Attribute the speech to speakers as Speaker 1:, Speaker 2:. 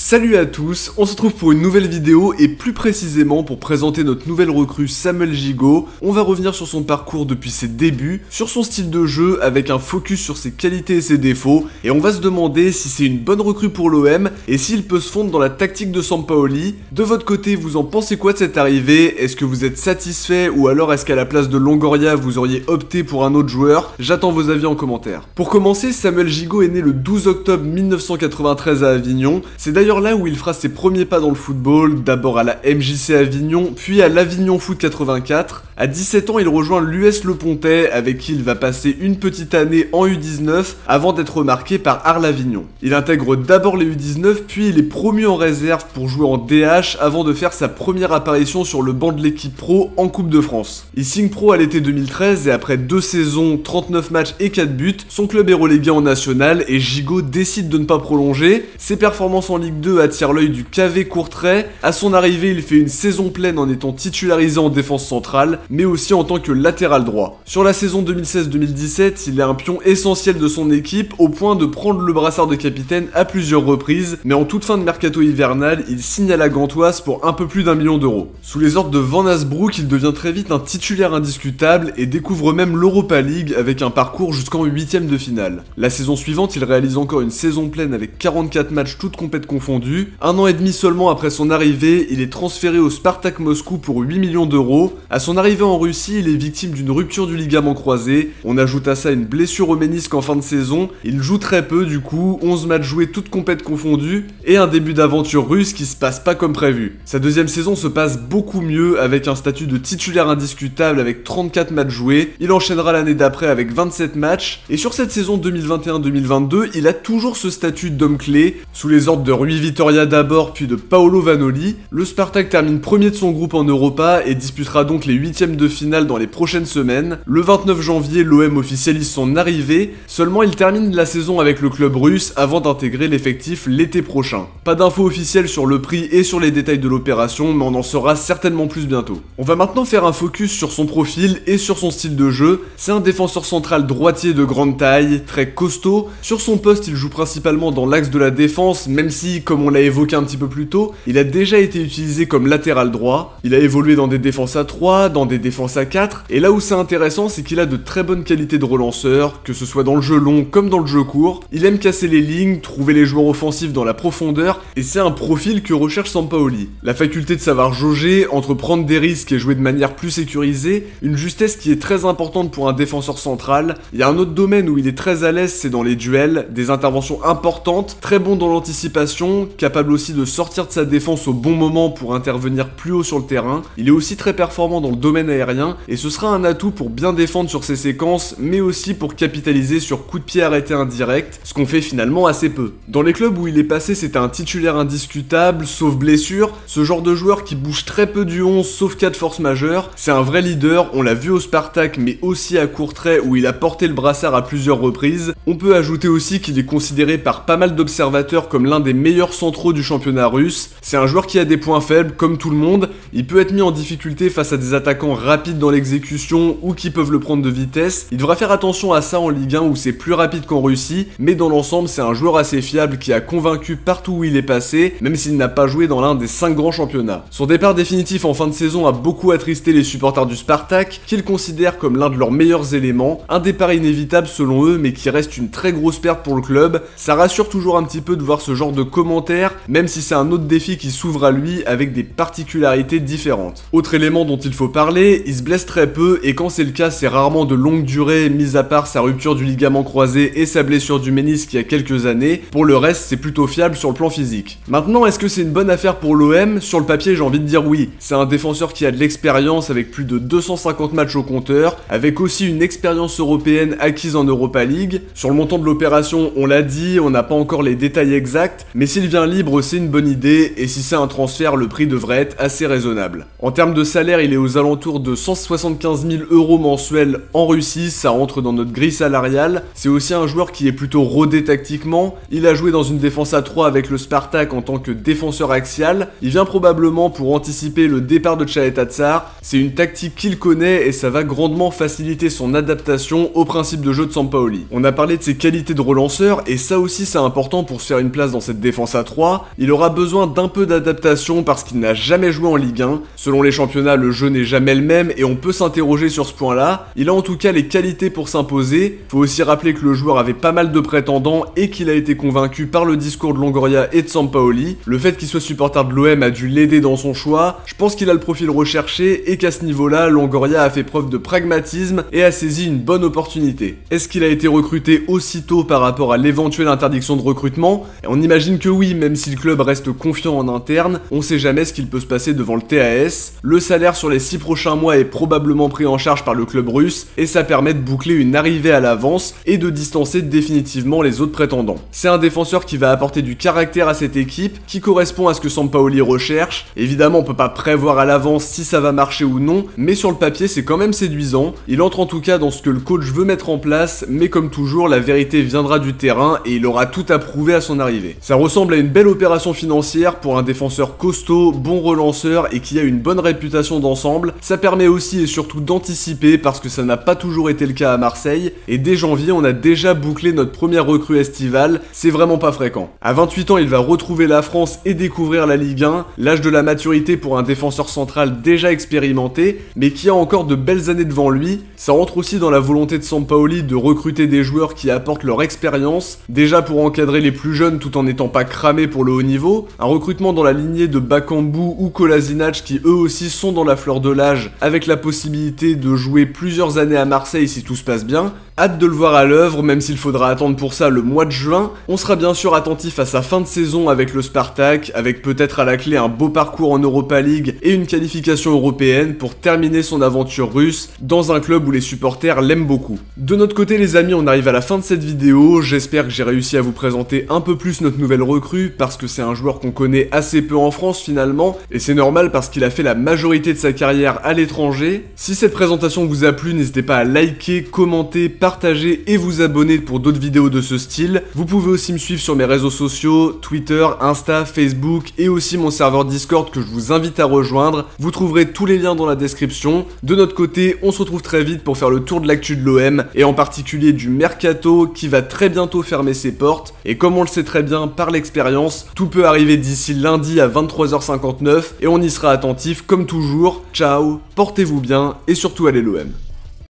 Speaker 1: Salut à tous, on se retrouve pour une nouvelle vidéo et plus précisément pour présenter notre nouvelle recrue Samuel Gigot. On va revenir sur son parcours depuis ses débuts, sur son style de jeu avec un focus sur ses qualités et ses défauts et on va se demander si c'est une bonne recrue pour l'OM et s'il peut se fondre dans la tactique de Sampaoli. De votre côté, vous en pensez quoi de cette arrivée? Est-ce que vous êtes satisfait ou alors est-ce qu'à la place de Longoria vous auriez opté pour un autre joueur? J'attends vos avis en commentaire. Pour commencer, Samuel Gigot est né le 12 octobre 1993 à Avignon. C'est d'ailleurs là où il fera ses premiers pas dans le football, d'abord à la MJC Avignon, puis à l'Avignon Foot 84. À 17 ans, il rejoint l'US Le Pontais, avec qui il va passer une petite année en U19, avant d'être remarqué par Arles-Avignon. Il intègre d'abord les U19, puis il est promu en réserve pour jouer en DH, avant de faire sa première apparition sur le banc de l'équipe pro en Coupe de France. Il signe pro à l'été 2013, et après 2 saisons, 39 matchs et 4 buts, son club est relégué en national, et Gigot décide de ne pas prolonger. Ses performances en Ligue 2 attire l'œil du KV Courtrai. À son arrivée, il fait une saison pleine en étant titularisé en défense centrale, mais aussi en tant que latéral droit. Sur la saison 2016-2017, il est un pion essentiel de son équipe, au point de prendre le brassard de capitaine à plusieurs reprises, mais en toute fin de mercato hivernal, il signe à la Gantoise pour un peu plus d'1 million d'euros. Sous les ordres de Van Asbroek, il devient très vite un titulaire indiscutable et découvre même l'Europa League avec un parcours jusqu'en 8ème de finale. La saison suivante, il réalise encore une saison pleine avec 44 matchs toutes compètes confondues. Un an et demi seulement après son arrivée, il est transféré au Spartak Moscou pour 8 millions d'euros. À son arrivée en Russie, il est victime d'une rupture du ligament croisé. On ajoute à ça une blessure au ménisque en fin de saison. Il joue très peu du coup, 11 matchs joués toutes compètes confondues, et un début d'aventure russe qui se passe pas comme prévu. Sa deuxième saison se passe beaucoup mieux avec un statut de titulaire indiscutable avec 34 matchs joués. Il enchaînera l'année d'après avec 27 matchs, et sur cette saison 2021-2022, il a toujours ce statut d'homme clé, sous les ordres de Rui Vitoria d'abord, puis de Paolo Vanoli. Le Spartak termine premier de son groupe en Europa et disputera donc les 8ème de finale dans les prochaines semaines. Le 29 janvier, l'OM officialise son arrivée, seulement il termine la saison avec le club russe avant d'intégrer l'effectif l'été prochain. Pas d'infos officielles sur le prix et sur les détails de l'opération, mais on en saura certainement plus bientôt. On va maintenant faire un focus sur son profil et sur son style de jeu. C'est un défenseur central droitier de grande taille, très costaud. Sur son poste, il joue principalement dans l'axe de la défense, même si, comme on l'a évoqué un petit peu plus tôt, il a déjà été utilisé comme latéral droit. Il a évolué dans des défenses à 3, dans des défenses à 4, et là où c'est intéressant, c'est qu'il a de très bonnes qualités de relanceur, que ce soit dans le jeu long comme dans le jeu court. Il aime casser les lignes, trouver les joueurs offensifs dans la profondeur, et c'est un profil que recherche Sampaoli. La faculté de savoir jauger, entre prendre des risques et jouer de manière plus sécurisée, une justesse qui est très importante pour un défenseur central. Il y a un autre domaine où il est très à l'aise, c'est dans les duels, des interventions importantes, très bon dans l'anticipation, capable aussi de sortir de sa défense au bon moment pour intervenir plus haut sur le terrain. Il est aussi très performant dans le domaine aérien et ce sera un atout pour bien défendre sur ses séquences, mais aussi pour capitaliser sur coups de pied arrêtés indirects, ce qu'on fait finalement assez peu. Dans les clubs où il est passé, c'était un titulaire indiscutable, sauf blessure, ce genre de joueur qui bouge très peu du 11 sauf cas de force majeure. C'est un vrai leader, on l'a vu au Spartak mais aussi à Courtrai où il a porté le brassard à plusieurs reprises. On peut ajouter aussi qu'il est considéré par pas mal d'observateurs comme l'un des meilleurs centraux du championnat russe. C'est un joueur qui a des points faibles comme tout le monde, il peut être mis en difficulté face à des attaquants rapides dans l'exécution ou qui peuvent le prendre de vitesse. Il devra faire attention à ça en Ligue 1 où c'est plus rapide qu'en Russie, mais dans l'ensemble c'est un joueur assez fiable qui a convaincu partout où il est passé, même s'il n'a pas joué dans l'un des 5 grands championnats. Son départ définitif en fin de saison a beaucoup attristé les supporters du Spartak, qu'ils considèrent comme l'un de leurs meilleurs éléments, un départ inévitable selon eux mais qui reste une très grosse perte pour le club. Ça rassure toujours un petit peu de voir ce genre de commentaires, même si c'est un autre défi qui s'ouvre à lui avec des particularités différentes. Autre élément dont il faut parler, il se blesse très peu et quand c'est le cas c'est rarement de longue durée, mis à part sa rupture du ligament croisé et sa blessure du ménisque il y a quelques années. Pour le reste c'est plutôt fiable sur le plan physique. Maintenant, est-ce que c'est une bonne affaire pour l'OM? Sur le papier j'ai envie de dire oui. C'est un défenseur qui a de l'expérience avec plus de 250 matchs au compteur, avec aussi une expérience européenne acquise en Europa League. Sur le montant de l'opération, on l'a dit, on n'a pas encore les détails exacts, mais s'il vient libre c'est une bonne idée, et si c'est un transfert, le prix devrait être assez raisonnable. En termes de salaire, il est aux alentours de 175 000 € mensuels en Russie, ça rentre dans notre grille salariale. C'est aussi un joueur qui est plutôt rodé tactiquement, il a joué dans une défense à 3 avec le Spartak en tant que défenseur axial, il vient probablement pour anticiper le départ de Tchaeta-Tsar, c'est une tactique qu'il connaît et ça va grandement faciliter son adaptation au principe de jeu de Sampaoli. On a parlé de ses qualités de relanceur, et ça aussi c'est important pour se faire une place dans cette défense à 3, il aura besoin d'un peu d'adaptation parce qu'il n'a jamais joué en Ligue 1. Selon les championnats, le jeu n'est jamais le même et on peut s'interroger sur ce point-là. Il a en tout cas les qualités pour s'imposer. Faut aussi rappeler que le joueur avait pas mal de prétendants et qu'il a été convaincu par le discours de Longoria et de Sampaoli. Le fait qu'il soit supporter de l'OM a dû l'aider dans son choix. Je pense qu'il a le profil recherché et qu'à ce niveau-là, Longoria a fait preuve de pragmatisme et a saisi une bonne opportunité. Est-ce qu'il a été recruté aussitôt par rapport à l'éventuelle interdiction de recrutement? On imagine que oui, même si le club reste confiant en interne, on sait jamais ce qu'il peut se passer devant le TAS. Le salaire sur les 6 prochains mois est probablement pris en charge par le club russe et ça permet de boucler une arrivée à l'avance et de distancer définitivement les autres prétendants. C'est un défenseur qui va apporter du caractère à cette équipe, qui correspond à ce que Sampaoli recherche. Évidemment, on peut pas prévoir à l'avance si ça va marcher ou non, mais sur le papier c'est quand même séduisant. Il entre en tout cas dans ce que le coach veut mettre en place, mais comme toujours, la vérité viendra du terrain et il aura tout à prouver à son arrivée. Ça ressemble à une belle opération financière pour un défenseur costaud, bon relanceur et qui a une bonne réputation d'ensemble. Ça permet aussi et surtout d'anticiper parce que ça n'a pas toujours été le cas à Marseille, et dès janvier on a déjà bouclé notre première recrue estivale, c'est vraiment pas fréquent. À 28 ans il va retrouver la France et découvrir la Ligue 1, l'âge de la maturité pour un défenseur central déjà expérimenté, mais qui a encore de belles années devant lui. Ça rentre aussi dans la volonté de Sampaoli de recruter des joueurs qui apportent leur expérience, déjà pour encadrer les plus jeunes tout en n'étant pas cramés pour le haut niveau, un recrutement dans la lignée de Bakambu ou Kolasinac qui eux aussi sont dans la fleur de l'âge, avec la possibilité de jouer plusieurs années à Marseille si tout se passe bien. Hâte de le voir à l'œuvre, même s'il faudra attendre pour ça le mois de juin. On sera bien sûr attentif à sa fin de saison avec le Spartak, avec peut-être à la clé un beau parcours en Europa League et une qualification européenne pour terminer son aventure russe dans un club où les supporters l'aiment beaucoup. De notre côté les amis, on arrive à la fin de cette vidéo, j'espère que j'ai réussi à vous présenter un peu plus notre nouvelle recrue, parce que c'est un joueur qu'on connaît assez peu en France finalement, et c'est normal parce qu'il a fait la majorité de sa carrière à l'étranger. Si cette présentation vous a plu, n'hésitez pas à liker, commenter, partager et vous abonner pour d'autres vidéos de ce style. Vous pouvez aussi me suivre sur mes réseaux sociaux, Twitter, Insta, Facebook et aussi mon serveur Discord que je vous invite à rejoindre. Vous trouverez tous les liens dans la description. De notre côté, on se retrouve très vite pour faire le tour de l'actu de l'OM et en particulier du Mercato qui va très bientôt fermer ses portes. Et comme on le sait très bien par l'expérience, tout peut arriver d'ici lundi à 23h59 et on y sera attentif comme toujours. Ciao, portez-vous bien et surtout allez l'OM.